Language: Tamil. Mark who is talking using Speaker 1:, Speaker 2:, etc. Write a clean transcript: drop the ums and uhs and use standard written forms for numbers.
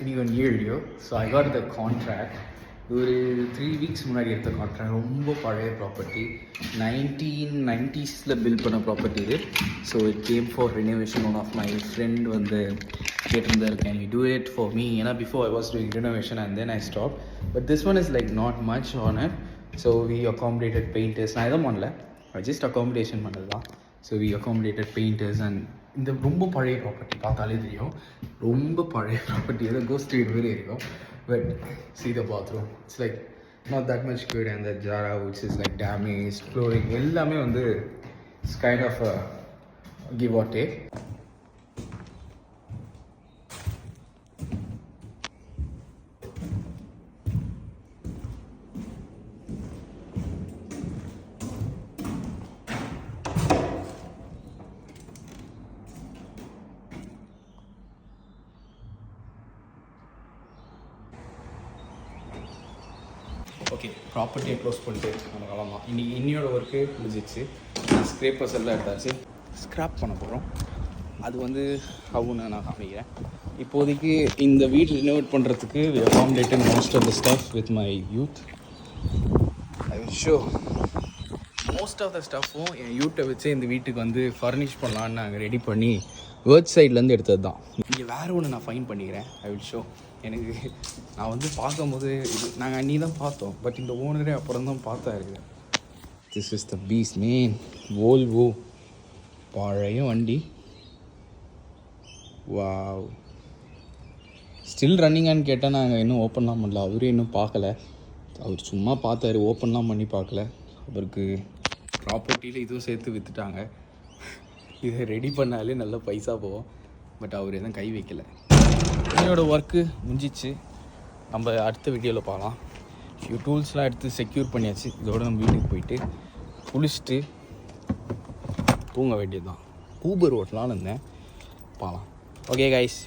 Speaker 1: இன்னைக்கு ஒரு new video. So I got the contract. ஒரு 3 வீக்ஸ் முன்னாடி எடுத்த கான்ட்ராக்ட். ரொம்ப பழைய ப்ராப்பர்ட்டி, 1990s பில்ட் பண்ண ப்ராப்பர்ட்டி இது. So it came for renovation. One of my friend வந்து கேட்டிருந்தார், can you do it for me? ஏன்னா before I was doing renovation and then I stop. But this one is like not much on it. So we accommodated painters. நான் எதுவும் பண்ணல, ஜஸ்ட் அகாமடேஷன் பண்ணது தான். So we accommodated painters. And இந்த ரொம்ப பழைய ப்ராப்பர்ட்டி பார்த்தாலே தெரியும், ரொம்ப பழைய ப்ராப்பர்ட்டி. ஏதோ கோஸ்ட் ஸ்ட்ரீட் மாதிரி இருக்கும். But see the bathroom, it's like not that much good. And the jara which is like damaged, flooring எல்லாமே வந்து it's kind of a give or take. Okay, ப்ராப்பர்ட்டியை க்ளோஸ் பண்ணிட்டு நம்ம கிளம்பலாம். இன்றைக்கி இன்னியோட ஒர்க்கு முடிஞ்சிச்சு. ஸ்க்ரேப்பர்ஸ் எல்லாம் எடுத்தாச்சு. ஸ்க்ராப் பண்ண போகிறோம். அது வந்து ஹவுன்னு நான் காமிக்கிறேன். இப்போதைக்கு இந்த வீடு ரினோவேட் பண்ணுறதுக்கு we accommodated most of the stuff with my youth. I will show most of the ஸ்டஃப்பும் என் யூத்தை வச்சு இந்த வீட்டுக்கு வந்து ஃபர்னிஷ் பண்ணலான்னு நாங்கள் ரெடி பண்ணி வேர்ட் சைட்லேருந்து எடுத்தது தான். இங்கே வேறு ஒன்று நான் ஃபைன் பண்ணிக்கிறேன். ஐ வில் ஷோ. எனக்கு நான் வந்து பார்க்கும்போது இது நாங்கள் அன்னி தான் பார்த்தோம், பட் இந்த ஓனரே அப்புறம் தான் பார்த்தா இருக்குது. This is the piece main Volvo பழைய வண்டி. வாவ், ஸ்டில் ரன்னிங்கான்னு கேட்டால் நாங்கள் இன்னும் ஓப்பன்லாம் பண்ணல. அவரே இன்னும் பார்க்கல. அவர் சும்மா பார்த்தாரு, ஓப்பன்லாம் பண்ணி பார்க்கல. அவருக்கு ப்ராப்பர்ட்டியில் இதுவும் சேர்த்து விற்றுட்டாங்க. இதை ரெடி பண்ணாலே நல்ல பைசா போகும். பட் அவர் எதுவும் கை வைக்கலை. என்னோட ஒர்க்கு முடிஞ்சிச்சு. நம்ம அடுத்த வீடியோவில் பார்க்கலாம். ஃபியூ டூல்ஸ்லாம் எடுத்து செக்யூர் பண்ணியாச்சு. இதோட நம்ம வீட்டுக்கு போயிட்டு குளிச்சுட்டு தூங்க வேண்டியது தான். ஊபர் ஓட்டலான்னு இருந்தேன், பார்க்கலாம். Okay guys.